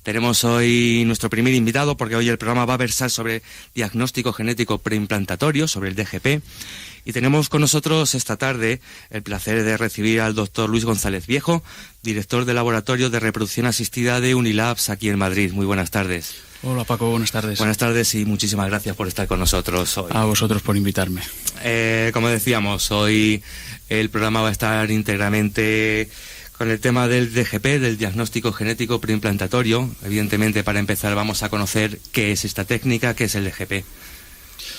Tenemos hoy nuestro primer invitado, porque hoy el programa va a versar sobre diagnóstico genético preimplantatorio, sobre el DGP. Y tenemos con nosotros esta tarde el placer de recibir al doctor Luis González Viejo, director del Laboratorio de Reproducción Asistida de Unilabs aquí en Madrid. Muy buenas tardes. Hola Paco, buenas tardes. Buenas tardes y muchísimas gracias por estar con nosotros hoy. A vosotros por invitarme. Como decíamos, hoy el programa va a estar íntegramente con el tema del DGP, del diagnóstico genético preimplantatorio. Evidentemente, para empezar, vamos a conocer qué es esta técnica, qué es el DGP.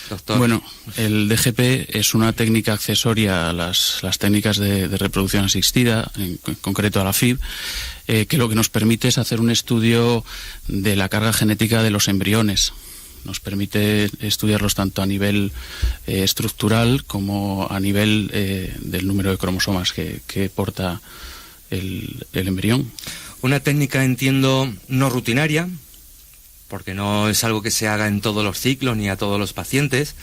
Doctor. Bueno, el DGP es una técnica accesoria a las técnicas de reproducción asistida, en concreto a la FIV, que lo que nos permite es hacer un estudio de la carga genética de los embriones. Nos permite estudiarlos tanto a nivel estructural como a nivel del número de cromosomas que porta el embrión. Una técnica, entiendo, no rutinaria, porque no es algo que se haga en todos los ciclos ni a todos los pacientes,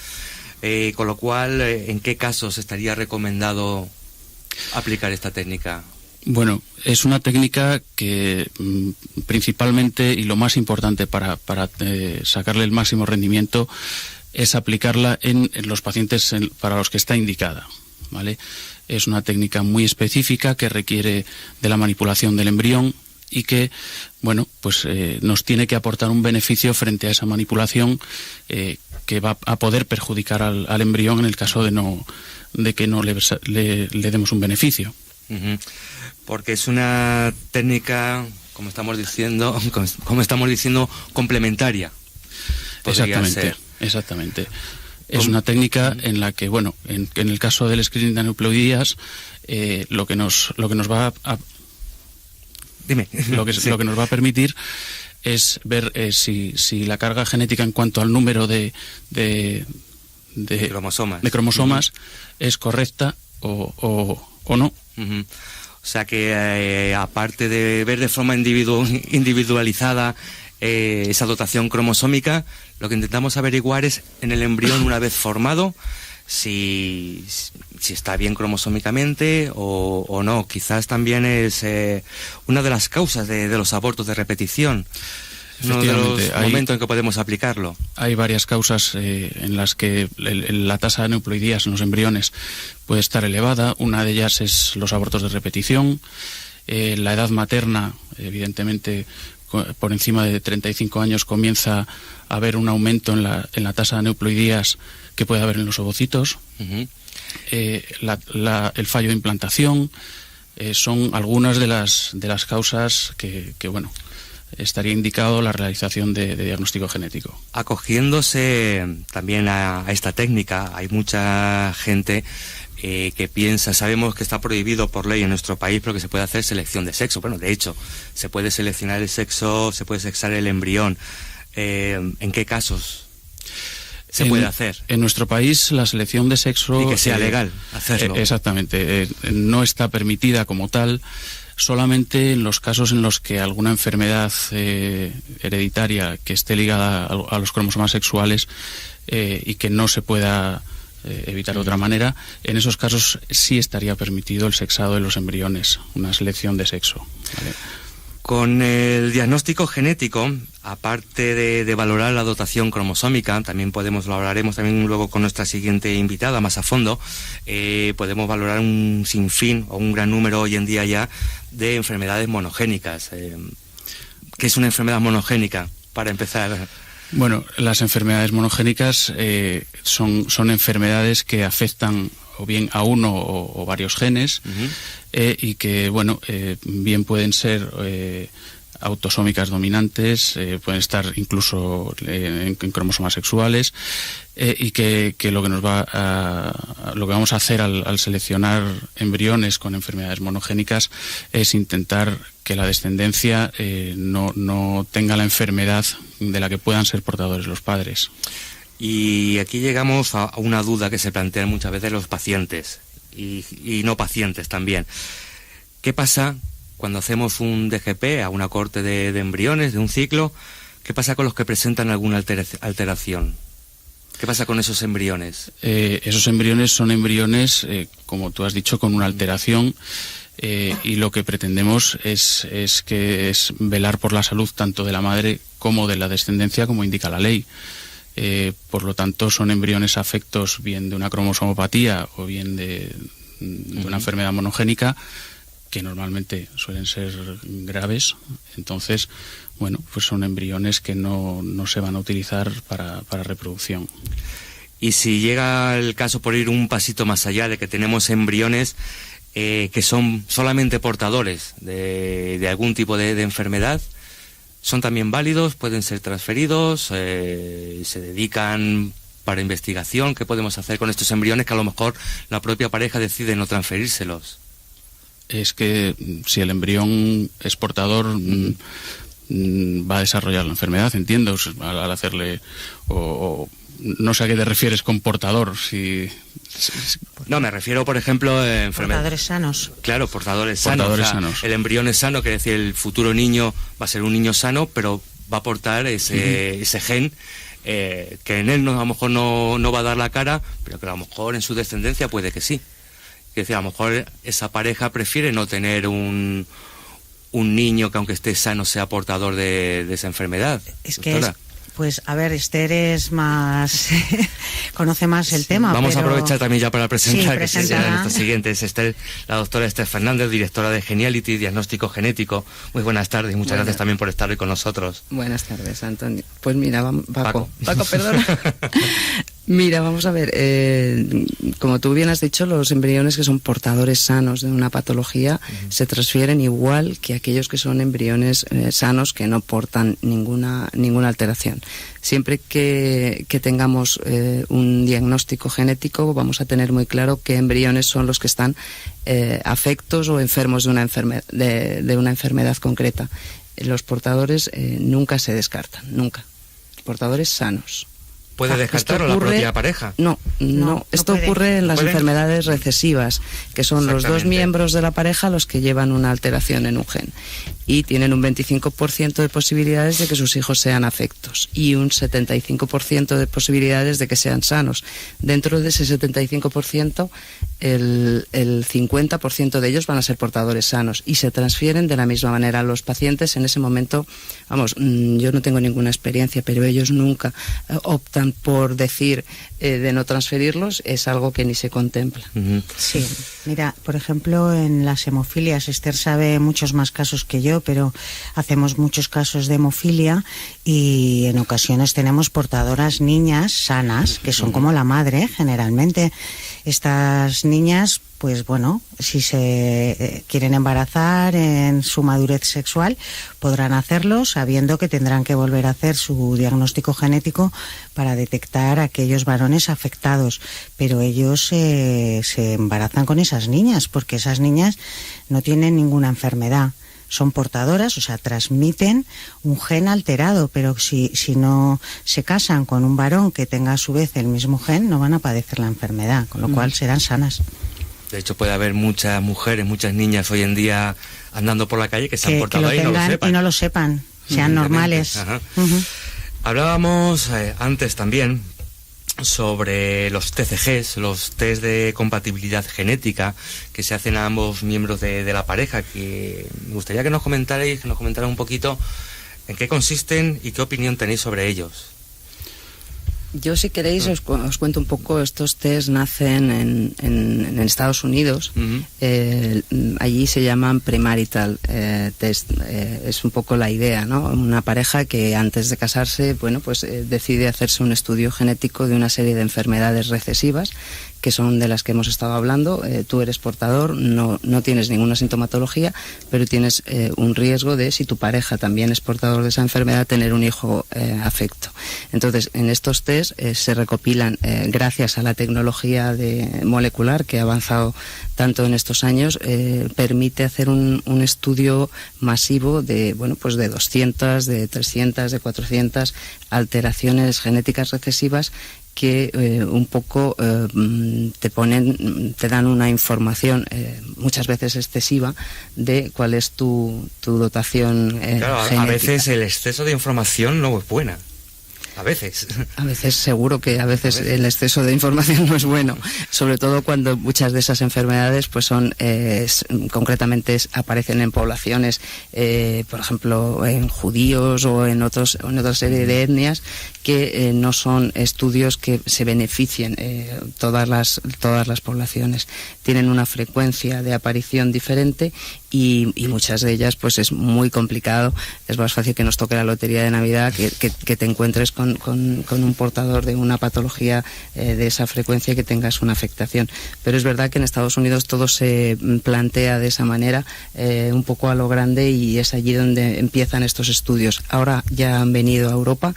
con lo cual, ¿en qué casos estaría recomendado aplicar esta técnica? Bueno, es una técnica que principalmente, y lo más importante para sacarle el máximo rendimiento, es aplicarla en los pacientes para los que está indicada, ¿vale? Es una técnica muy específica que requiere de la manipulación del embrión y que, bueno, pues nos tiene que aportar un beneficio frente a esa manipulación que va a poder perjudicar al embrión en el caso de que no le demos un beneficio. Uh-huh. Porque es una técnica, como estamos diciendo, complementaria. Exactamente. Es una técnica en la que, bueno, en el caso del screening de aneuploidías, lo que nos va a permitir es ver si la carga genética en cuanto al número de cromosomas es correcta o no. Uh-huh. O sea que aparte de ver de forma individualizada esa dotación cromosómica, lo que intentamos averiguar es en el embrión, una vez formado, si está bien cromosómicamente o no. Quizás también es una de las causas de los abortos de repetición. Uno de los momentos en que podemos aplicarlo. Hay varias causas en las que la tasa de aneuploidías en los embriones puede estar elevada. Una de ellas es los abortos de repetición. La edad materna, evidentemente, por encima de 35 años comienza a haber un aumento en la tasa de aneuploidías que puede haber en los ovocitos. Uh-huh. El fallo de implantación son algunas de las causas que bueno, estaría indicado la realización de diagnóstico genético. Acogiéndose también a esta técnica, hay mucha gente que piensa, sabemos que está prohibido por ley en nuestro país, pero que se puede hacer selección de sexo. Bueno, de hecho, se puede seleccionar el sexo, se puede sexar el embrión. ¿En qué casos se puede hacer? En nuestro país la selección de sexo... Y que sea legal hacerlo. Exactamente. No está permitida como tal, solamente en los casos en los que alguna enfermedad hereditaria que esté ligada a los cromosomas sexuales y que no se pueda evitar de otra manera, en esos casos sí estaría permitido el sexado de los embriones, una selección de sexo, ¿vale? Con el diagnóstico genético, aparte de valorar la dotación cromosómica, también lo hablaremos también luego con nuestra siguiente invitada más a fondo, podemos valorar un sinfín o un gran número hoy en día ya de enfermedades monogénicas. ¿Qué es una enfermedad monogénica, para empezar? Bueno, las enfermedades monogénicas son enfermedades que afectan o bien a uno o varios genes. Uh-huh. Y que, bueno, bien pueden ser autosómicas dominantes, pueden estar incluso en cromosomas sexuales, y que lo que vamos a hacer al seleccionar embriones con enfermedades monogénicas es intentar que la descendencia no tenga la enfermedad de la que puedan ser portadores los padres. Y aquí llegamos a una duda que se plantean muchas veces los pacientes y no pacientes también. ¿Qué pasa cuando hacemos un DGP a una corte de embriones, de un ciclo? ¿Qué pasa con los que presentan alguna alteración? ¿Qué pasa con esos embriones? Esos embriones son embriones, como tú has dicho, con una alteración y lo que pretendemos es velar por la salud tanto de la madre como de la descendencia, como indica la ley. Por lo tanto, son embriones afectos bien de una cromosomopatía o bien de una enfermedad monogénica, que normalmente suelen ser graves. Entonces, bueno, pues son embriones que no se van a utilizar para reproducción. Y si llega el caso, por ir un pasito más allá, de que tenemos embriones que son solamente portadores de algún tipo de enfermedad, ¿son también válidos? ¿Pueden ser transferidos? ¿Se dedican para investigación? ¿Qué podemos hacer con estos embriones que a lo mejor la propia pareja decide no transferírselos? Es que si el embrión es portador, va a desarrollar la enfermedad, entiendo, al hacerle... no sé a qué te refieres con portador. No, me refiero, por ejemplo, a enfermedades. Portadores sanos. Claro, portadores sanos. El embrión es sano, quiere decir, el futuro niño va a ser un niño sano, pero va a portar ese gen que en él a lo mejor no va a dar la cara, pero que a lo mejor en su descendencia puede que sí. Quiere decir, a lo mejor esa pareja prefiere no tener un niño que, aunque esté sano, sea portador de esa enfermedad. Es que pues a ver, Esther es más conoce más el tema. Vamos pero... a aprovechar también ya para presentar, que será nuestra siguiente. Es Esther, la doctora Esther Fernández, directora de Geniality, diagnóstico genético. Muy buenas tardes y muchas gracias también por estar hoy con nosotros. Buenas tardes, Antonio. Pues mira, Paco, perdona. Mira, vamos a ver, como tú bien has dicho, los embriones que son portadores sanos de una patología se transfieren igual que aquellos que son embriones sanos que no portan ninguna alteración. Siempre que tengamos un diagnóstico genético, vamos a tener muy claro qué embriones son los que están afectos o enfermos de una enfermedad concreta. Los portadores nunca se descartan, nunca. Portadores sanos. ¿Puede descartarlo la propia pareja? No. Esto ocurre en las enfermedades recesivas, que son los dos miembros de la pareja los que llevan una alteración en un gen. Y tienen un 25% de posibilidades de que sus hijos sean afectos y un 75% de posibilidades de que sean sanos. Dentro de ese 75%, el 50% de ellos van a ser portadores sanos y se transfieren de la misma manera. Los pacientes en ese momento, yo no tengo ninguna experiencia, pero ellos nunca optan por decir de no transferirlos, es algo que ni se contempla. Sí, mira, por ejemplo, en las hemofilias, Esther sabe muchos más casos que yo, pero hacemos muchos casos de hemofilia y en ocasiones tenemos portadoras niñas sanas, que son como la madre, generalmente. Estas niñas, pues bueno, si se quieren embarazar en su madurez sexual, podrán hacerlo sabiendo que tendrán que volver a hacer su diagnóstico genético para detectar aquellos varones afectados. Pero ellos se embarazan con esas niñas, porque esas niñas no tienen ninguna enfermedad. Son portadoras, o sea, transmiten un gen alterado, pero si no se casan con un varón que tenga a su vez el mismo gen, no van a padecer la enfermedad, con lo cual serán sanas. De hecho, puede haber muchas mujeres, muchas niñas hoy en día andando por la calle que se han portado ahí y no lo sepan. Sean normales. Hablábamos antes también sobre los TCGs, los test de compatibilidad genética que se hacen a ambos miembros de la pareja, que me gustaría que nos comentaran un poquito en qué consisten y qué opinión tenéis sobre ellos. Yo, si queréis, os cuento un poco. Estos test nacen en Estados Unidos. Allí se llaman premarital test. Es un poco la idea, ¿no? Una pareja que antes de casarse, decide hacerse un estudio genético de una serie de enfermedades recesivas, que son de las que hemos estado hablando. Tú eres portador, no tienes ninguna sintomatología, pero tienes un riesgo de, si tu pareja también es portador de esa enfermedad, tener un hijo afecto. Entonces, en estos test se recopilan, gracias a la tecnología molecular que ha avanzado tanto en estos años, permite hacer un estudio masivo de 200, de 300, de 400 alteraciones genéticas recesivas que un poco te dan una información muchas veces excesiva de cuál es tu dotación genética. A veces el exceso de información no es buena. A veces. A veces, seguro que a veces el exceso de información no es bueno, sobre todo cuando muchas de esas enfermedades pues son, concretamente aparecen en poblaciones, por ejemplo, en judíos o en otra serie de etnias, que no son estudios que se beneficien todas las poblaciones. Tienen una frecuencia de aparición diferente y muchas de ellas pues es muy complicado. Es más fácil que nos toque la lotería de Navidad que te encuentres con un portador de una patología de esa frecuencia y que tengas una afectación. Pero es verdad que en Estados Unidos todo se plantea de esa manera, un poco a lo grande, y es allí donde empiezan estos estudios. Ahora ya han venido a Europa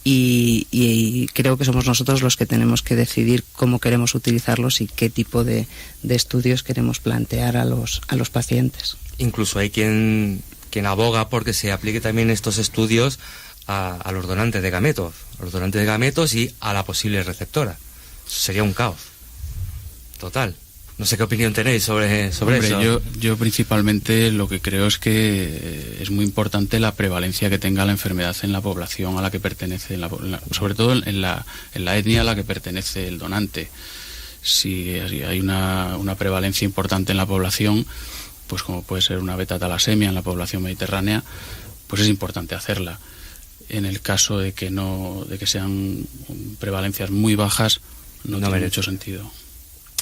y creo que somos nosotros los que tenemos que decidir cómo queremos utilizarlos y qué tipo de estudios queremos plantear a los pacientes. Incluso hay quien aboga porque se aplique también estos estudios a los donantes de gametos, y a la posible receptora. Sería un caos total. No sé qué opinión tenéis sobre eso. Yo principalmente lo que creo es que es muy importante la prevalencia que tenga la enfermedad en la población a la que pertenece, sobre todo en la etnia a la que pertenece el donante. Si hay una prevalencia importante en la población, pues como puede ser una beta-talasemia en la población mediterránea, pues es importante hacerla. En el caso de que sean prevalencias muy bajas, no tiene mucho sentido.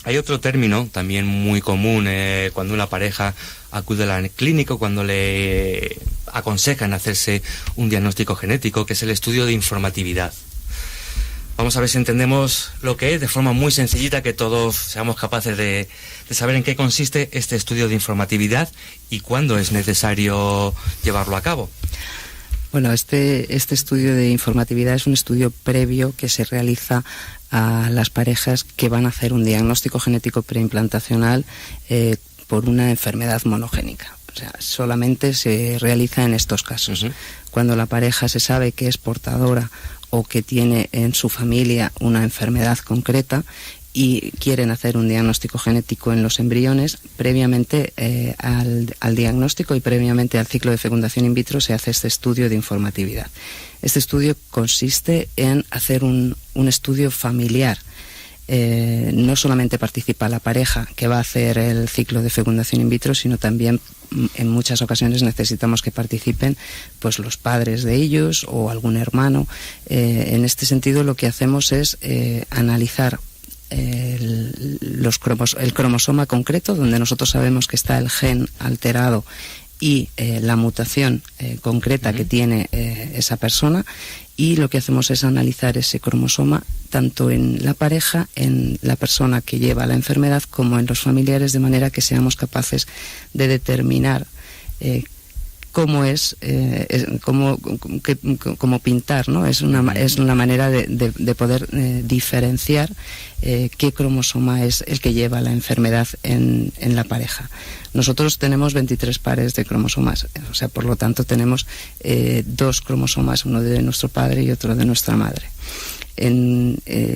Hay otro término también muy común cuando una pareja acude al clínico, cuando le aconsejan hacerse un diagnóstico genético, que es el estudio de informatividad. Vamos a ver si entendemos lo que es de forma muy sencillita, que todos seamos capaces de saber en qué consiste este estudio de informatividad y cuándo es necesario llevarlo a cabo. Bueno, este estudio de informatividad es un estudio previo que se realiza a las parejas que van a hacer un diagnóstico genético preimplantacional por una enfermedad monogénica. O sea, solamente se realiza en estos casos. Uh-huh. Cuando la pareja se sabe que es portadora o que tiene en su familia una enfermedad concreta y quieren hacer un diagnóstico genético en los embriones, previamente al diagnóstico y previamente al ciclo de fecundación in vitro se hace este estudio de informatividad. Este estudio consiste en hacer un estudio familiar. No solamente participa la pareja que va a hacer el ciclo de fecundación in vitro, sino también en muchas ocasiones necesitamos que participen pues los padres de ellos o algún hermano. En este sentido lo que hacemos es analizar el cromosoma concreto, donde nosotros sabemos que está el gen alterado y la mutación concreta que tiene esa persona, y lo que hacemos es analizar ese cromosoma tanto en la pareja, en la persona que lleva la enfermedad, como en los familiares, de manera que seamos capaces de determinar cómo es, cómo pintar, ¿no? Es una manera de poder diferenciar qué cromosoma es el que lleva la enfermedad en la pareja. Nosotros tenemos 23 pares de cromosomas, o sea, por lo tanto tenemos 2 cromosomas, uno de nuestro padre y otro de nuestra madre.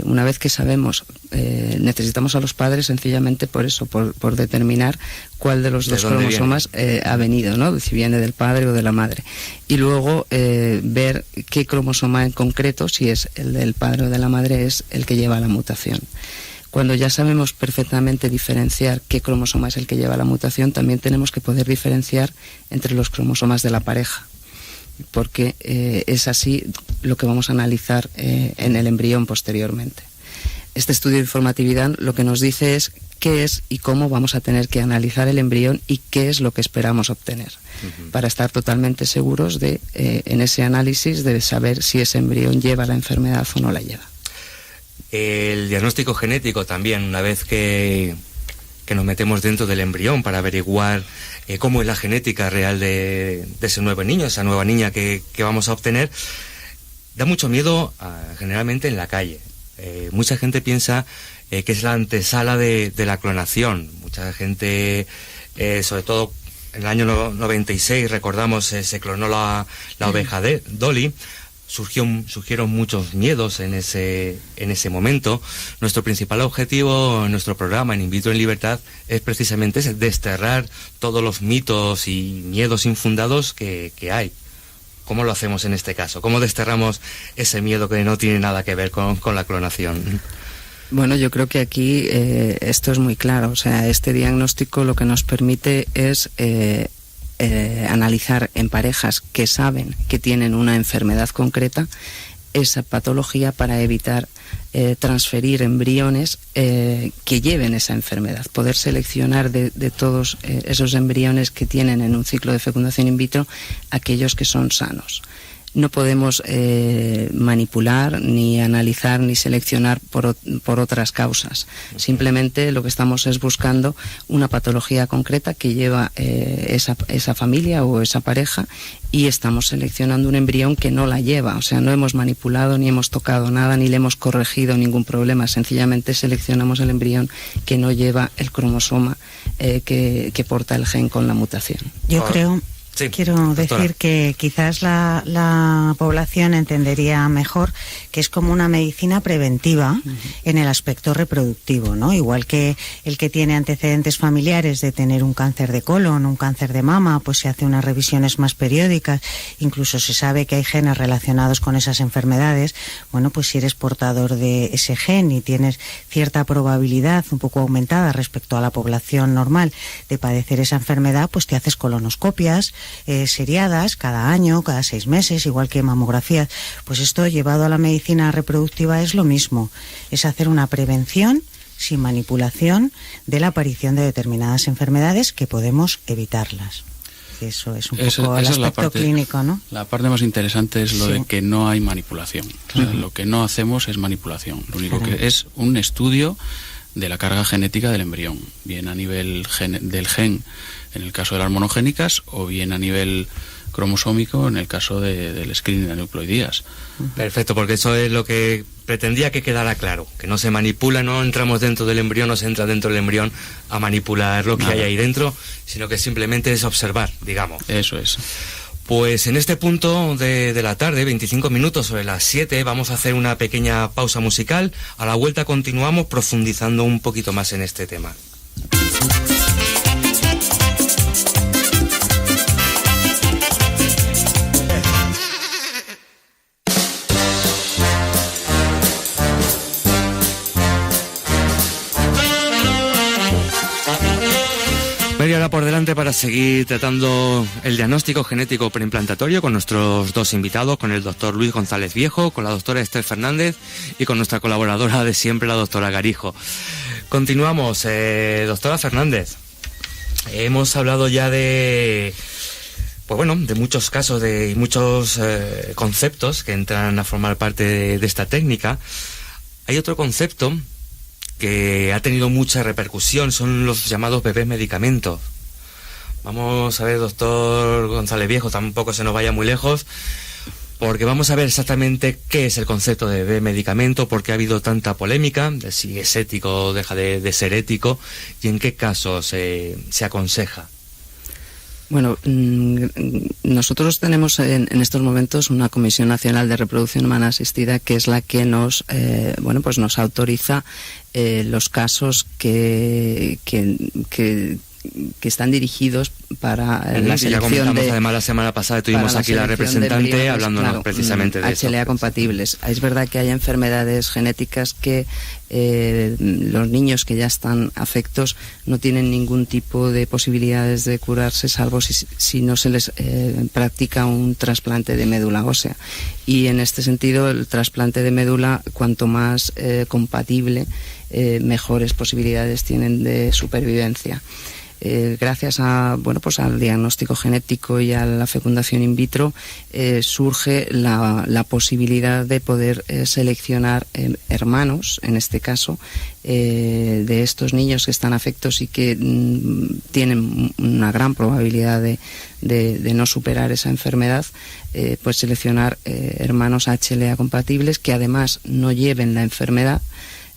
Una vez que sabemos, necesitamos a los padres sencillamente por eso, por determinar cuál de los 2 cromosomas ha venido, ¿no? Si viene del padre o de la madre. Y luego ver qué cromosoma en concreto, si es el del padre o de la madre, es el que lleva la mutación. Cuando ya sabemos perfectamente diferenciar qué cromosoma es el que lleva la mutación, también tenemos que poder diferenciar entre los cromosomas de la pareja, porque es así lo que vamos a analizar en el embrión posteriormente. Este estudio de informatividad lo que nos dice es qué es y cómo vamos a tener que analizar el embrión y qué es lo que esperamos obtener, para estar totalmente seguros de, en ese análisis, de saber si ese embrión lleva la enfermedad o no la lleva. El diagnóstico genético también, una vez que nos metemos dentro del embrión para averiguar cómo es la genética real de ese nuevo niño, esa nueva niña que vamos a obtener, da mucho miedo generalmente en la calle. Mucha gente piensa que es la antesala de la clonación. Mucha gente, sobre todo en el año 96, recordamos, se clonó la oveja Dolly. Surgieron muchos miedos en ese momento. Nuestro principal objetivo en nuestro programa en In Vitro en Libertad es precisamente ese, desterrar todos los mitos y miedos infundados que hay. ¿Cómo lo hacemos en este caso? ¿Cómo desterramos ese miedo que no tiene nada que ver con la clonación? Bueno, yo creo que aquí esto es muy claro. O sea, este diagnóstico lo que nos permite es analizar en parejas que saben que tienen una enfermedad concreta esa patología para evitar transferir embriones que lleven esa enfermedad. Poder seleccionar de todos esos embriones que tienen en un ciclo de fecundación in vitro aquellos que son sanos. No podemos manipular, ni analizar, ni seleccionar por otras causas. Simplemente lo que estamos es buscando una patología concreta que lleva esa familia o esa pareja, y estamos seleccionando un embrión que no la lleva. O sea, no hemos manipulado, ni hemos tocado nada, ni le hemos corregido ningún problema. Sencillamente seleccionamos el embrión que no lleva el cromosoma que porta el gen con la mutación. Yo creo... Sí, quiero doctora. decir que quizás la población entendería mejor que es como una medicina preventiva en el aspecto reproductivo, ¿no? Igual que el que tiene antecedentes familiares de tener un cáncer de colon, un cáncer de mama, pues se hace unas revisiones más periódicas, incluso se sabe que hay genes relacionados con esas enfermedades. Bueno, pues si eres portador de ese gen y tienes cierta probabilidad un poco aumentada respecto a la población normal de padecer esa enfermedad, pues te haces colonoscopias seriadas cada año, cada 6 meses, igual que mamografías. Pues esto llevado a la medicina reproductiva es lo mismo, es hacer una prevención sin manipulación de la aparición de determinadas enfermedades que podemos evitarlas. Eso es un poco el aspecto clínico, ¿no? La parte más interesante es lo de que no hay manipulación. O sea, lo que no hacemos es manipulación. Lo único que es un estudio de la carga genética del embrión, bien a nivel del gen en el caso de las monogénicas, o bien a nivel cromosómico en el caso del screening de nucleoidías. Perfecto, porque eso es lo que pretendía que quedara claro, que no se manipula, no entramos dentro del embrión, no se entra dentro del embrión a manipular lo que hay ahí dentro, sino que simplemente es observar, digamos. Eso es. Pues en este punto de la tarde, 25 minutos sobre las 7, vamos a hacer una pequeña pausa musical. A la vuelta continuamos profundizando un poquito más en este tema. Media hora por delante para seguir tratando el diagnóstico genético preimplantatorios con nuestros dos invitados, con el doctor Luis González Viejo, con la doctora Esther Fernández y con nuestra colaboradora de siempre, la doctora Garijo. Continuamos, doctora Fernández. Hemos hablado ya de muchos casos y muchos conceptos que entran a formar parte de esta técnica. Hay otro concepto que ha tenido mucha repercusión, son los llamados bebés medicamentos. Vamos a ver, doctor González Viejo, tampoco se nos vaya muy lejos, porque vamos a ver exactamente qué es el concepto de bebé medicamento, por qué ha habido tanta polémica, de si es ético o deja de ser ético, y en qué casos se aconseja. Bueno, nosotros tenemos en estos momentos una Comisión Nacional de Reproducción Humana Asistida, que es la que nos autoriza los casos que están dirigidos para la selección. Ya comentamos, además la semana pasada tuvimos aquí la representante hablándonos precisamente de eso. HLA compatibles. Es verdad que hay enfermedades genéticas que los niños que ya están afectos no tienen ningún tipo de posibilidades de curarse, salvo si no se les practica un trasplante de médula ósea. Y en este sentido, el trasplante de médula, cuanto más compatible, mejores posibilidades tienen de supervivencia. Gracias al diagnóstico genético y a la fecundación in vitro surge la posibilidad de poder seleccionar hermanos, en este caso, de estos niños que están afectos y que tienen una gran probabilidad de no superar esa enfermedad, pues seleccionar hermanos HLA compatibles que además no lleven la enfermedad,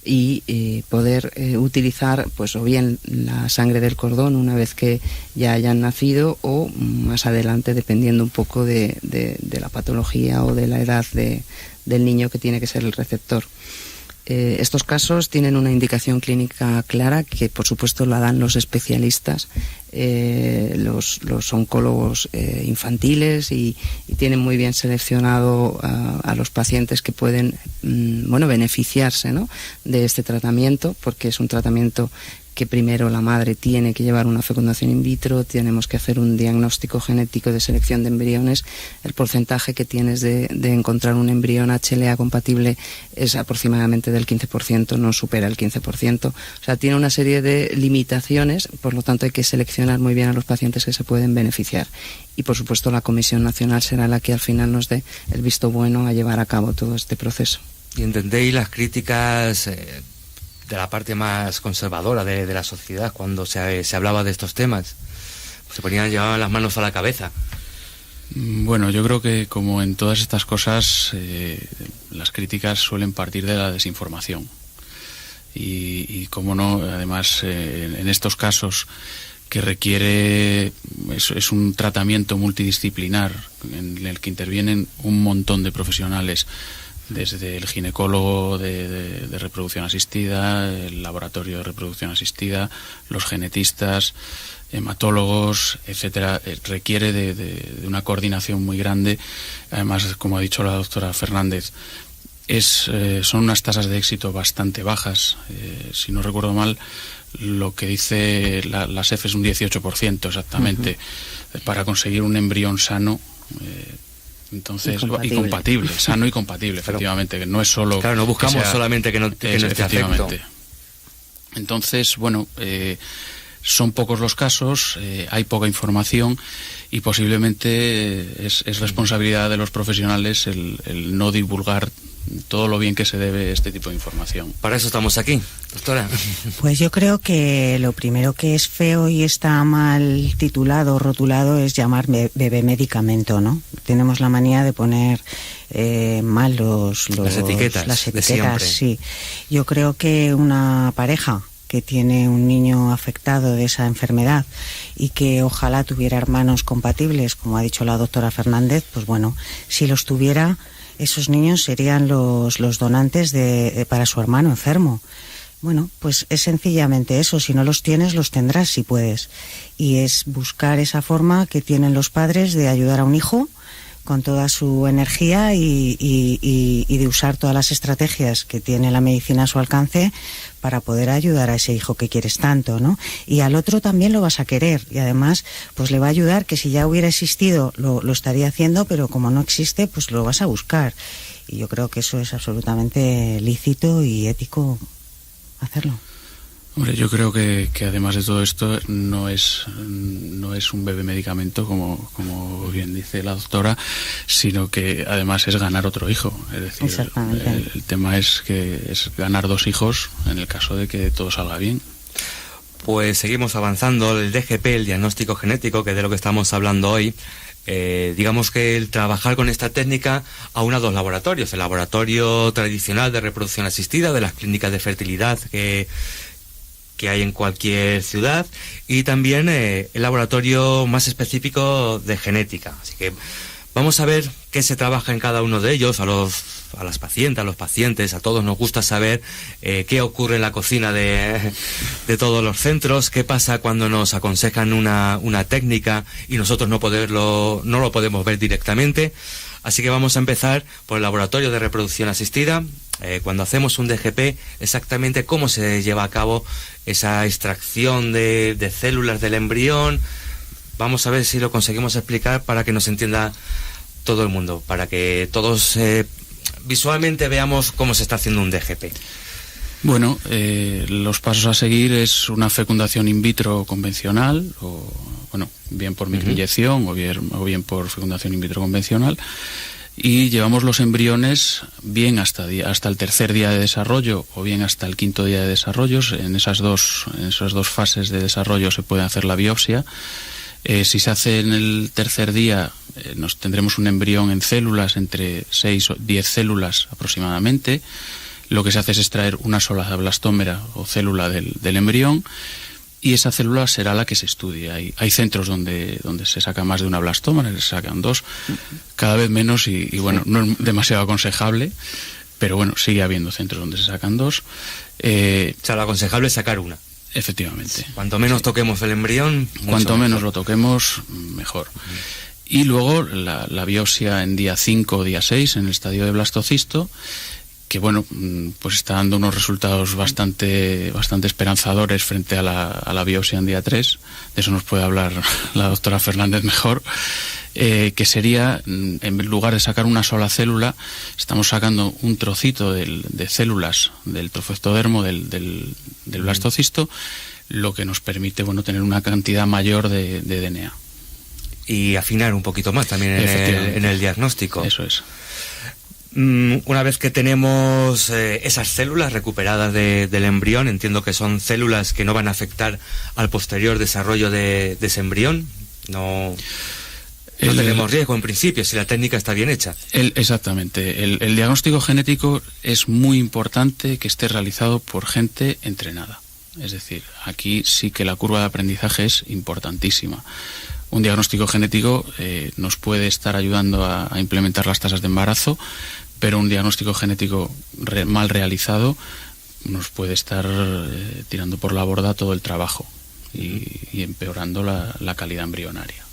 y poder utilizar pues o bien la sangre del cordón una vez que ya hayan nacido, o más adelante, dependiendo un poco de la patología o de la edad del niño que tiene que ser el receptor. Estos casos tienen una indicación clínica clara que, por supuesto, la dan los especialistas, los oncólogos infantiles, y tienen muy bien seleccionado a los pacientes que pueden beneficiarse, ¿no?, de este tratamiento, porque es un tratamiento que primero la madre tiene que llevar una fecundación in vitro, tenemos que hacer un diagnóstico genético de selección de embriones. El porcentaje que tienes de encontrar un embrión HLA compatible es aproximadamente del 15%, no supera el 15%. O sea, tiene una serie de limitaciones, por lo tanto hay que seleccionar muy bien a los pacientes que se pueden beneficiar. Y por supuesto la Comisión Nacional será la que al final nos dé el visto bueno a llevar a cabo todo este proceso. ¿Y entendéis las críticas de la parte más conservadora de la sociedad cuando se hablaba de estos temas? Se ponían, llevaban las manos a la cabeza. Bueno, yo creo que como en todas estas cosas, las críticas suelen partir de la desinformación. Y como no, además, en estos casos que requiere, es un tratamiento multidisciplinar en el que intervienen un montón de profesionales, desde el ginecólogo de reproducción asistida, el laboratorio de reproducción asistida, los genetistas, hematólogos, etcétera, requiere de una coordinación muy grande. Además, como ha dicho la doctora Fernández, son unas tasas de éxito bastante bajas. Si no recuerdo mal, lo que dice la SEF es un 18% exactamente, para conseguir un embrión sano. Entonces, y compatible, sano y compatible, efectivamente, que no es solo... Claro, no buscamos solamente que no esté afecto. Entonces, bueno, son pocos los casos, hay poca información, y posiblemente es responsabilidad de los profesionales el no divulgar todo lo bien que se debe este tipo de información. Para eso estamos aquí, doctora. Pues yo creo que lo primero que es feo y está mal titulado, rotulado, es llamar bebé medicamento, ¿no? Tenemos la manía de poner mal las etiquetas, sí. Yo creo que una pareja que tiene un niño afectado de esa enfermedad y que ojalá tuviera hermanos compatibles, como ha dicho la doctora Fernández, pues bueno, si los tuviera, esos niños serían los donantes para su hermano enfermo. Bueno, pues es sencillamente eso. Si no los tienes, los tendrás si puedes. Y es buscar esa forma que tienen los padres de ayudar a un hijo con toda su energía y de usar todas las estrategias que tiene la medicina a su alcance para poder ayudar a ese hijo que quieres tanto, ¿no? Y al otro también lo vas a querer, y además pues le va a ayudar, que si ya hubiera existido lo estaría haciendo, pero como no existe, pues lo vas a buscar. Y yo creo que eso es absolutamente lícito y ético hacerlo. Hombre, yo creo que además de todo esto no es un bebé medicamento, como bien dice la doctora, sino que además es ganar otro hijo. Es decir, el tema es que es ganar 2 hijos en el caso de que todo salga bien. Pues seguimos avanzando. El DGP, el diagnóstico genético, que es de lo que estamos hablando hoy, digamos que el trabajar con esta técnica aúna 2 laboratorios: el laboratorio tradicional de reproducción asistida de las clínicas de fertilidad que hay en cualquier ciudad, y también el laboratorio más específico de genética. Así que vamos a ver qué se trabaja en cada uno de ellos. A las pacientes, a los pacientes, a todos nos gusta saber qué ocurre en la cocina de todos los centros, qué pasa cuando nos aconsejan una técnica y nosotros no lo podemos ver directamente. Así que vamos a empezar por el laboratorio de reproducción asistida. Cuando hacemos un DGP, exactamente cómo se lleva a cabo esa extracción de células del embrión. Vamos a ver si lo conseguimos explicar para que nos entienda todo el mundo, para que todos visualmente veamos cómo se está haciendo un DGP. Bueno, los pasos a seguir es una fecundación in vitro convencional, bien por microinyección o bien por fecundación in vitro convencional, y llevamos los embriones bien hasta el 3er día de desarrollo o bien hasta el 5.º día de desarrollo. En esas dos fases de desarrollo se puede hacer la biopsia. Si se hace en el 3er día, tendremos un embrión en células, entre 6 o 10 células aproximadamente. Lo que se hace es extraer una sola blastómera o célula del embrión, y esa célula será la que se estudie. Hay centros donde se saca más de una blastómera, se sacan 2, cada vez menos, y bueno, no es demasiado aconsejable, pero bueno, sigue habiendo centros donde se sacan 2. O sea, lo aconsejable es sacar una. Efectivamente. Cuanto menos toquemos el embrión, cuanto menos lo toquemos, mejor. Y luego la biopsia en día 5 o día 6 en el estadio de blastocisto, que bueno, pues está dando unos resultados bastante esperanzadores frente a la biopsia en día 3. De eso nos puede hablar la doctora Fernández mejor. Que sería, en lugar de sacar una sola célula, estamos sacando un trocito de células del trofectodermo del blastocisto, lo que nos permite, bueno, tener una cantidad mayor de DNA. Y afinar un poquito más también en el diagnóstico. Eso es. Una vez que tenemos esas células recuperadas del embrión, entiendo que son células que no van a afectar al posterior desarrollo de ese embrión. No tenemos riesgo en principio si la técnica está bien hecha. Exactamente. El diagnóstico genético es muy importante que esté realizado por gente entrenada. Es decir, aquí sí que la curva de aprendizaje es importantísima. Un diagnóstico genético nos puede estar ayudando a implementar las tasas de embarazo, pero un diagnóstico genético mal realizado nos puede estar tirando por la borda todo el trabajo y empeorando la calidad embrionaria.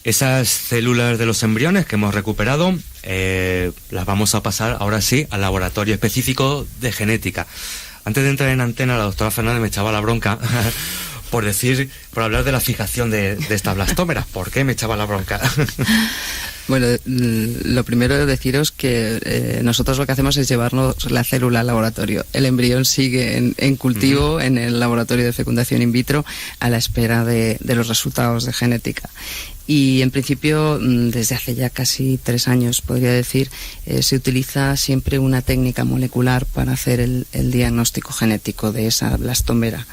Esas células de los embriones que hemos recuperado las vamos a pasar ahora sí al laboratorio específico de genética. Antes de entrar en antena, la doctora Fernández me echaba la bronca por hablar de la fijación de estas blastómeras. ¿Por qué me echaba la bronca? Bueno, lo primero es deciros que nosotros lo que hacemos es llevarnos la célula al laboratorio. El embrión sigue en cultivo en el laboratorio de fecundación in vitro a la espera de los resultados de genética. Y en principio, desde hace ya casi 3 años, podría decir, se utiliza siempre una técnica molecular para hacer el diagnóstico genético de esa blastómera.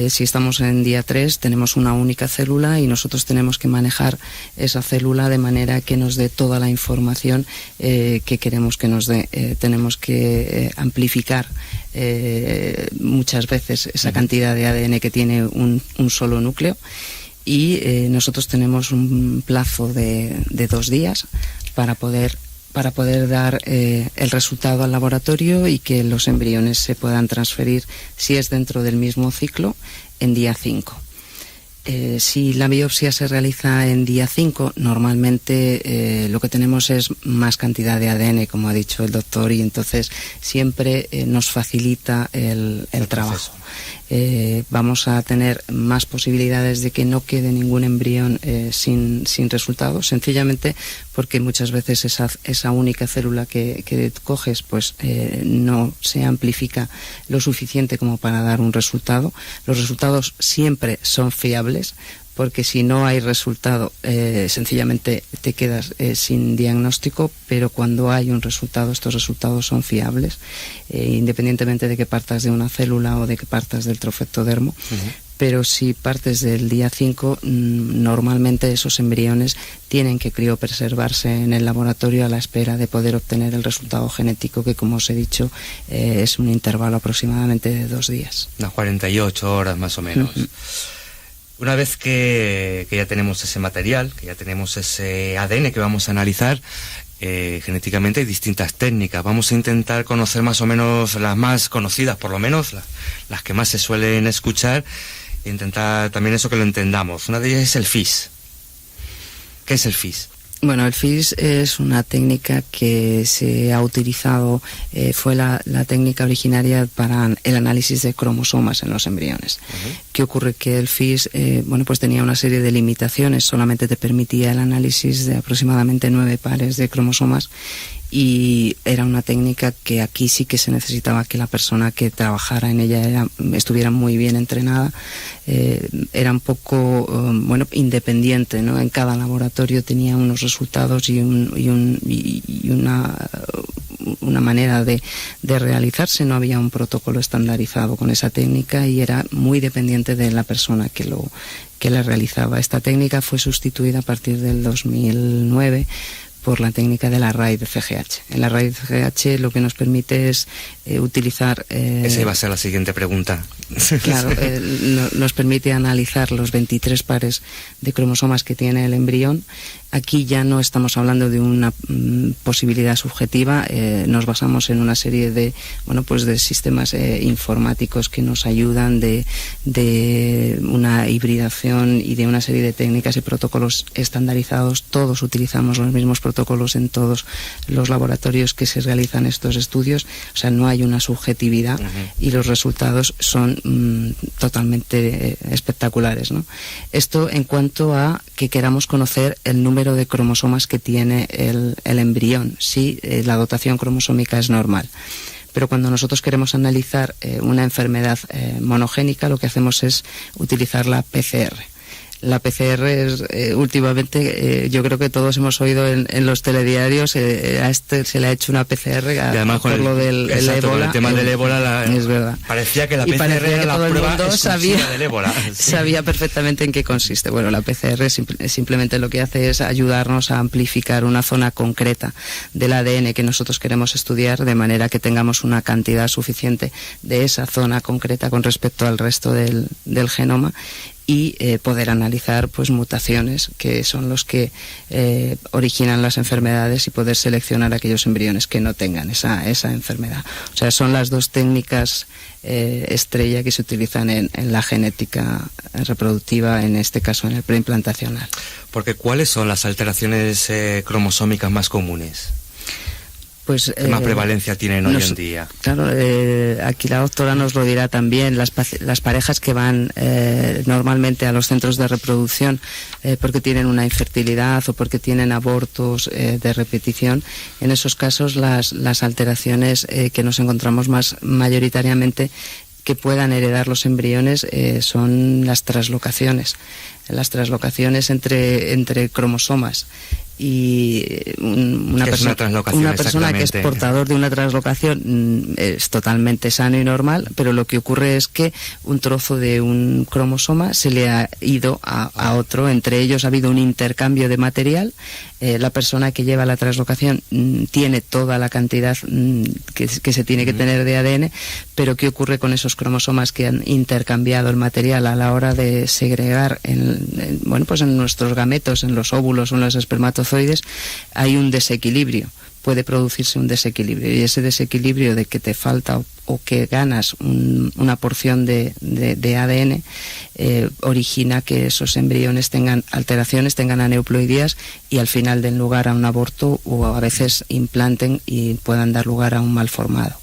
Si estamos en día 3, tenemos una única célula y nosotros tenemos que manejar esa célula de manera que nos dé toda la información que queremos que nos dé. Tenemos que amplificar muchas veces esa cantidad de ADN que tiene un solo núcleo. Y nosotros tenemos un plazo de 2 días para poder dar el resultado al laboratorio y que los embriones se puedan transferir, si es dentro del mismo ciclo, en día 5. Si la biopsia se realiza en día 5, normalmente lo que tenemos es más cantidad de ADN, como ha dicho el doctor, y entonces siempre nos facilita el trabajo. Vamos a tener más posibilidades de que no quede ningún embrión sin resultados, sencillamente porque muchas veces esa única célula que coges pues no se amplifica lo suficiente como para dar un resultado. Los resultados siempre son fiables, porque si no hay resultado, sencillamente te quedas sin diagnóstico, pero cuando hay un resultado, estos resultados son fiables, independientemente de que partas de una célula o de que partas del trofectodermo. Pero si partes del día 5, normalmente esos embriones tienen que criopreservarse en el laboratorio a la espera de poder obtener el resultado genético, que, como os he dicho, es un intervalo aproximadamente de 2 días. Unas 48 horas más o menos. Una vez que ya tenemos ese material, que ya tenemos ese ADN que vamos a analizar, genéticamente hay distintas técnicas. Vamos a intentar conocer más o menos las más conocidas, por lo menos las que más se suelen escuchar, e intentar también eso que lo entendamos. Una de ellas es el FIS. ¿Qué es el FIS? Bueno, el FIS es una técnica que se ha utilizado, fue la técnica originaria para el análisis de cromosomas en los embriones. ¿Qué ocurre? Que el FIS, pues tenía una serie de limitaciones, solamente te permitía el análisis de aproximadamente 9 pares de cromosomas, y era una técnica que aquí sí que se necesitaba que la persona que trabajara en ella estuviera muy bien entrenada, era un poco independiente, ¿no? En cada laboratorio tenía unos resultados y una manera de realizarse. No había un protocolo estandarizado con esa técnica y era muy dependiente de la persona que la realizaba. Esta técnica fue sustituida a partir del 2009 por la técnica de la RAID CGH. En la RAID CGH lo que nos permite es utilizar... Esa iba a ser la siguiente pregunta. Claro, nos permite analizar los 23 pares de cromosomas que tiene el embrión, Aquí ya no estamos hablando de una posibilidad subjetiva, nos basamos en una serie de, pues de sistemas informáticos que nos ayudan, de una hibridación y de una serie de técnicas y protocolos estandarizados. Todos utilizamos los mismos protocolos en todos los laboratorios que se realizan estos estudios, o sea, no hay una subjetividad y los resultados son totalmente espectaculares, ¿no? Esto en cuanto a que queramos conocer el número de cromosomas que tiene el embrión, si la dotación cromosómica es normal. Pero cuando nosotros queremos analizar una enfermedad monogénica, lo que hacemos es utilizar la PCR. La PCR es, últimamente, yo creo que todos hemos oído en los telediarios, a este se le ha hecho una PCR y además por lo del ébola. Con el tema del ébola, es verdad. Parecía que la PCR era la prueba exclusiva del ébola. Sabía perfectamente en qué consiste. Bueno, la PCR simplemente lo que hace es ayudarnos a amplificar una zona concreta del ADN que nosotros queremos estudiar, de manera que tengamos una cantidad suficiente de esa zona concreta con respecto al resto del genoma, y poder analizar pues mutaciones que son los que originan las enfermedades, y poder seleccionar aquellos embriones que no tengan esa enfermedad. O sea, son las dos técnicas estrella que se utilizan en la genética reproductiva, en este caso en el preimplantacional. Porque ¿cuáles son las alteraciones cromosómicas más comunes? Pues, ¿qué más prevalencia tienen hoy en día? Claro, aquí la doctora nos lo dirá también. Las parejas que van normalmente a los centros de reproducción porque tienen una infertilidad o porque tienen abortos de repetición, en esos casos las alteraciones que nos encontramos más mayoritariamente que puedan heredar los embriones son las translocaciones. Las translocaciones entre cromosomas. Y una persona que es portador de una translocación es totalmente sano y normal, pero lo que ocurre es que un trozo de un cromosoma se le ha ido a otro. Entre ellos ha habido un intercambio de material. La persona que lleva la translocación tiene toda la cantidad que se tiene que tener de ADN, pero ¿qué ocurre con esos cromosomas que han intercambiado el material a la hora de segregar en nuestros gametos, en los óvulos o en los espermatozoides? Hay un desequilibrio, puede producirse un desequilibrio, y ese desequilibrio de que te falta o que ganas una porción de ADN origina que esos embriones tengan alteraciones, tengan aneuploidías, y al final den lugar a un aborto, o a veces implanten y puedan dar lugar a un mal formado.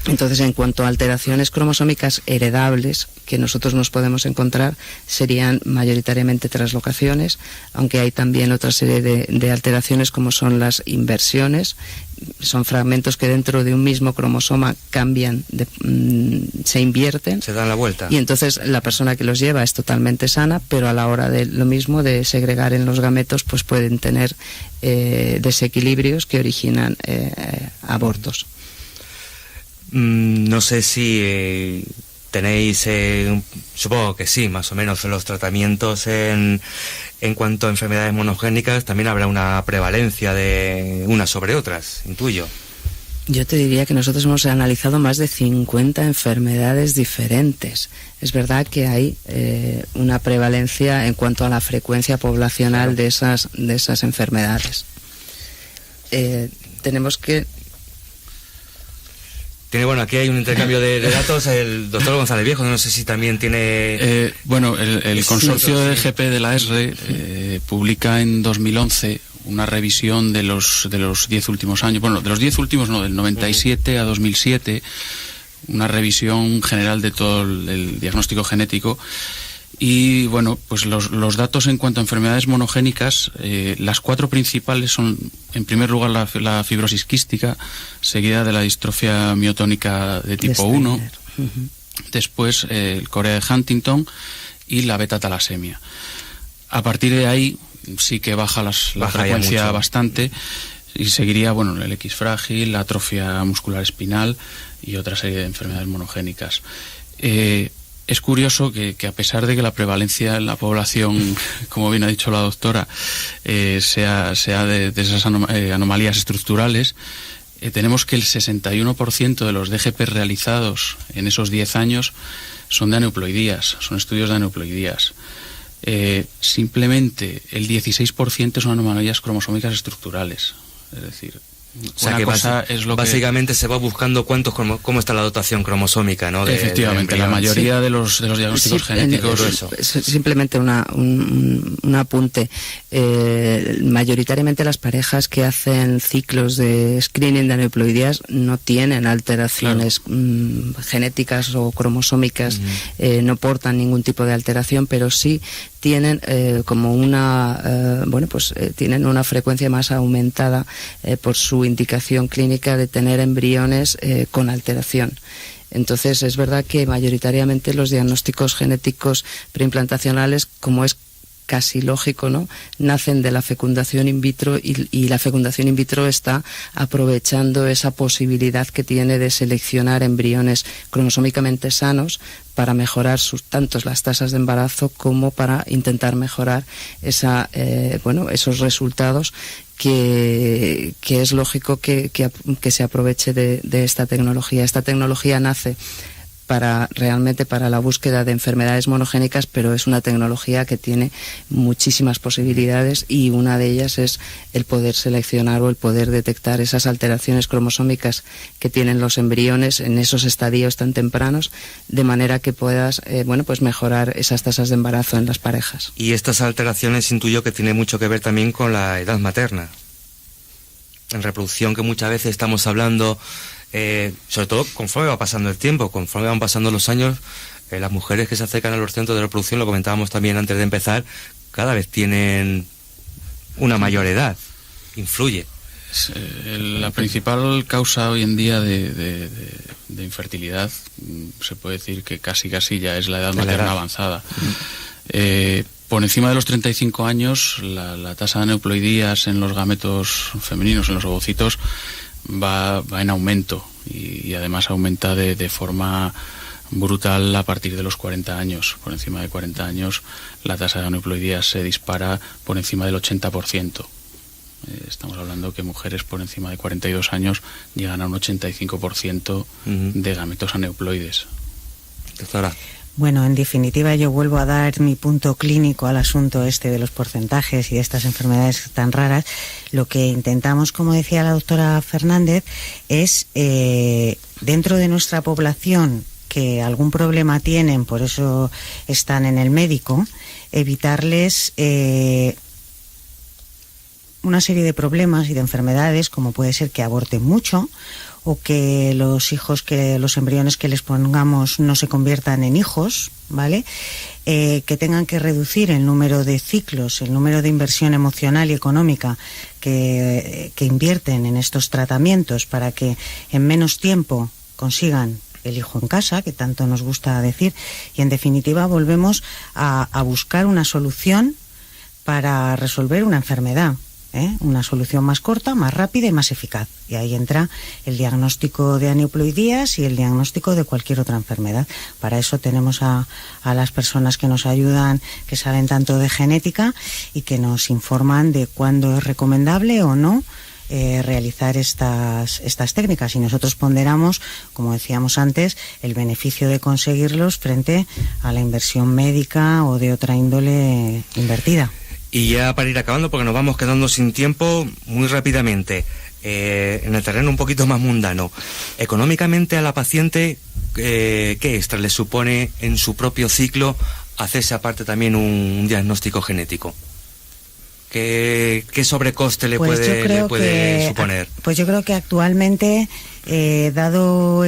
Entonces, en cuanto a alteraciones cromosómicas heredables que nosotros nos podemos encontrar, serían mayoritariamente translocaciones, aunque hay también otra serie de alteraciones como son las inversiones. Son fragmentos que dentro de un mismo cromosoma cambian, se invierten. Se dan la vuelta. Y entonces la persona que los lleva es totalmente sana, pero a la hora de lo mismo de segregar en los gametos, pues pueden tener desequilibrios que originan abortos. No sé si tenéis, supongo que sí, más o menos, los tratamientos en cuanto a enfermedades monogénicas. También habrá una prevalencia de unas sobre otras, intuyo. Yo te diría que nosotros hemos analizado más de 50 enfermedades diferentes. Es verdad que hay una prevalencia en cuanto a la frecuencia poblacional, claro, de esas enfermedades. Tenemos que... Aquí hay un intercambio de datos. El doctor González Viejo, no sé si también tiene... el consorcio de DGP de la ESRE publica en 2011 una revisión de los 10 últimos años, de los 10 últimos no, del 97 a 2007, una revisión general de todo el diagnóstico genético. Y pues los datos en cuanto a enfermedades monogénicas, las 4 principales son, en primer lugar, la fibrosis quística, seguida de la distrofia miotónica de tipo 1, después el corea de Huntington y la beta-talasemia. A partir de ahí sí que baja la frecuencia bastante, y seguiría el X frágil, la atrofia muscular espinal y otra serie de enfermedades monogénicas. Es curioso que a pesar de que la prevalencia en la población, como bien ha dicho la doctora, sea de esas anomalías estructurales, tenemos que el 61% de los DGP realizados en esos 10 años son de aneuploidías, son estudios de aneuploidías. simplemente el 16% son anomalías cromosómicas estructurales. Es decir, o sea, que básicamente se va buscando cómo está la dotación cromosómica, ¿no? Efectivamente, la mayoría de los diagnósticos genéticos. Simplemente un apunte. Mayoritariamente las parejas que hacen ciclos de screening de aneuploidías no tienen alteraciones genéticas o cromosómicas, no portan ningún tipo de alteración, pero sí tienen tienen una frecuencia más aumentada por su indicación clínica de tener embriones con alteración. Entonces es verdad que mayoritariamente los diagnósticos genéticos preimplantacionales, como es casi lógico, ¿no?, nacen de la fecundación in vitro y la fecundación in vitro está aprovechando esa posibilidad que tiene de seleccionar embriones cromosómicamente sanos para mejorar tanto las tasas de embarazo como para intentar mejorar esos resultados que es lógico que se aproveche de esta tecnología. Esta tecnología nace realmente para la búsqueda de enfermedades monogénicas, pero es una tecnología que tiene muchísimas posibilidades y una de ellas es el poder seleccionar o el poder detectar esas alteraciones cromosómicas que tienen los embriones en esos estadios tan tempranos, de manera que puedas mejorar esas tasas de embarazo en las parejas. Y estas alteraciones intuyo que tiene mucho que ver también con la edad materna. En reproducción, que muchas veces estamos hablando, sobre todo conforme va pasando el tiempo, conforme van pasando los años, las mujeres que se acercan a los centros de reproducción, lo comentábamos también antes de empezar, cada vez tienen una mayor edad. Influye. La principal causa hoy en día de infertilidad, se puede decir que casi ya es la edad materna avanzada. Por encima de los 35 años, la tasa de aneuploidías en los gametos femeninos, en los ovocitos, va en aumento y además aumenta de forma brutal a partir de los 40 años. Por encima de 40 años la tasa de aneuploidías se dispara por encima del 80%. Estamos hablando que mujeres por encima de 42 años llegan a un 85% de gametos aneuploides. Doctora. Bueno, en definitiva, yo vuelvo a dar mi punto clínico al asunto de los porcentajes y de estas enfermedades tan raras. Lo que intentamos, como decía la doctora Fernández, es dentro de nuestra población que algún problema tienen, por eso están en el médico, evitarles una serie de problemas y de enfermedades, como puede ser que aborten mucho, o que los embriones que les pongamos no se conviertan en hijos, ¿vale? Que tengan que reducir el número de ciclos, el número de inversión emocional y económica que invierten en estos tratamientos para que en menos tiempo consigan el hijo en casa, que tanto nos gusta decir, y en definitiva volvemos a buscar una solución para resolver una enfermedad. Una solución más corta, más rápida y más eficaz. Y ahí entra el diagnóstico de aneuploidías y el diagnóstico de cualquier otra enfermedad. Para eso tenemos a las personas que nos ayudan, que saben tanto de genética y que nos informan de cuándo es recomendable o no realizar estas técnicas, y nosotros ponderamos, como decíamos antes, el beneficio de conseguirlos frente a la inversión médica o de otra índole invertida. Y ya para ir acabando, porque nos vamos quedando sin tiempo, muy rápidamente, en el terreno un poquito más mundano, económicamente a la paciente, ¿qué extra le supone en su propio ciclo hacerse aparte también un diagnóstico genético? ¿Qué sobrecoste le puede suponer? Pues yo creo que actualmente, dado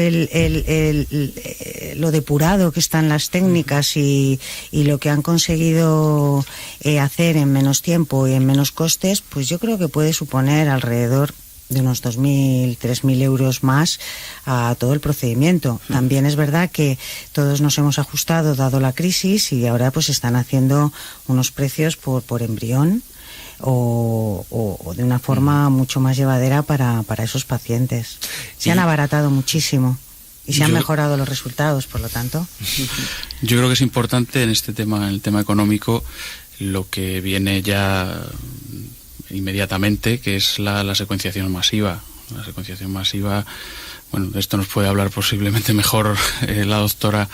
lo depurado que están las técnicas y lo que han conseguido hacer en menos tiempo y en menos costes, pues yo creo que puede suponer alrededor de unos 2.000, 3.000 euros más a todo el procedimiento. También es verdad que todos nos hemos ajustado dado la crisis y ahora pues están haciendo unos precios por embrión o de una forma mucho más llevadera para esos pacientes. Se han abaratado muchísimo y se han mejorado los resultados, por lo tanto. Yo creo que es importante en este tema, en el tema económico, lo que viene ya inmediatamente, que es la secuenciación masiva. La secuenciación masiva Bueno, de esto nos puede hablar posiblemente mejor la doctora.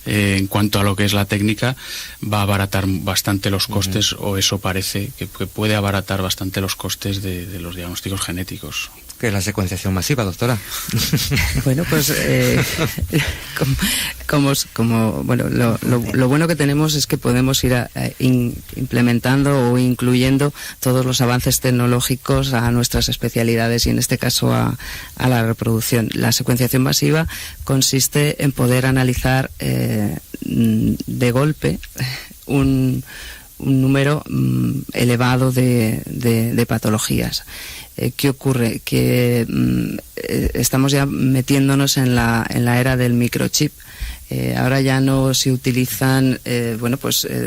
En cuanto a lo que es la técnica, va a abaratar bastante los costes, o eso parece que puede abaratar bastante los costes de los diagnósticos genéticos. ¿Qué es la secuenciación masiva, doctora? Bueno, pues lo bueno que tenemos es que podemos ir implementando o incluyendo todos los avances tecnológicos a nuestras especialidades, y en este caso a la reproducción. La secuenciación masiva consiste en poder analizar de golpe un número elevado de patologías. ¿Qué ocurre? Que estamos ya metiéndonos en la era del microchip. Ahora ya no se utilizan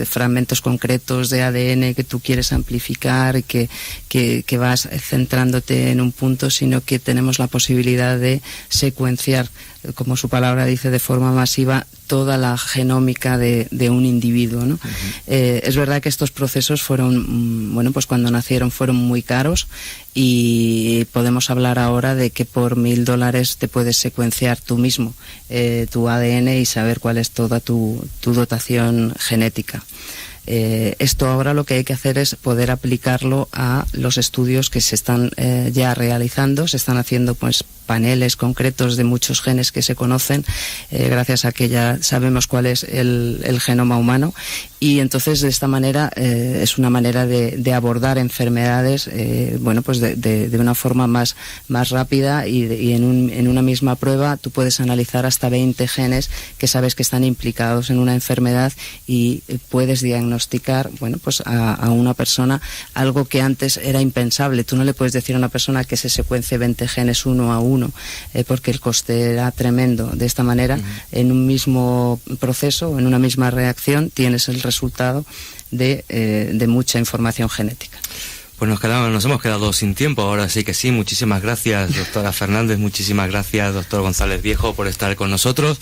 fragmentos concretos de ADN que tú quieres amplificar y que vas centrándote en un punto, sino que tenemos la posibilidad de secuenciar, como su palabra dice, de forma masiva toda la genómica de un individuo, ¿no? Es verdad que estos procesos fueron, pues cuando nacieron fueron muy caros, y podemos hablar ahora de que por $1.000 te puedes secuenciar tú mismo tu ADN y saber cuál es toda tu dotación genética. Esto ahora lo que hay que hacer es poder aplicarlo a los estudios que se están ya realizando. Se están haciendo pues paneles concretos de muchos genes que se conocen, gracias a que ya sabemos cuál es el genoma humano, y entonces de esta manera es una manera de abordar enfermedades de una forma más rápida, y en una misma prueba tú puedes analizar hasta 20 genes que sabes que están implicados en una enfermedad, y puedes diagnosticar a una persona algo que antes era impensable. Tú no le puedes decir a una persona que se secuencie 20 genes uno a uno, porque el coste era tremendo. De esta manera, en un mismo proceso, en una misma reacción, tienes el resultado de mucha información genética. Pues nos hemos quedado sin tiempo, ahora sí que sí. Muchísimas gracias, doctora Fernández, muchísimas gracias, doctor González Viejo, por estar con nosotros.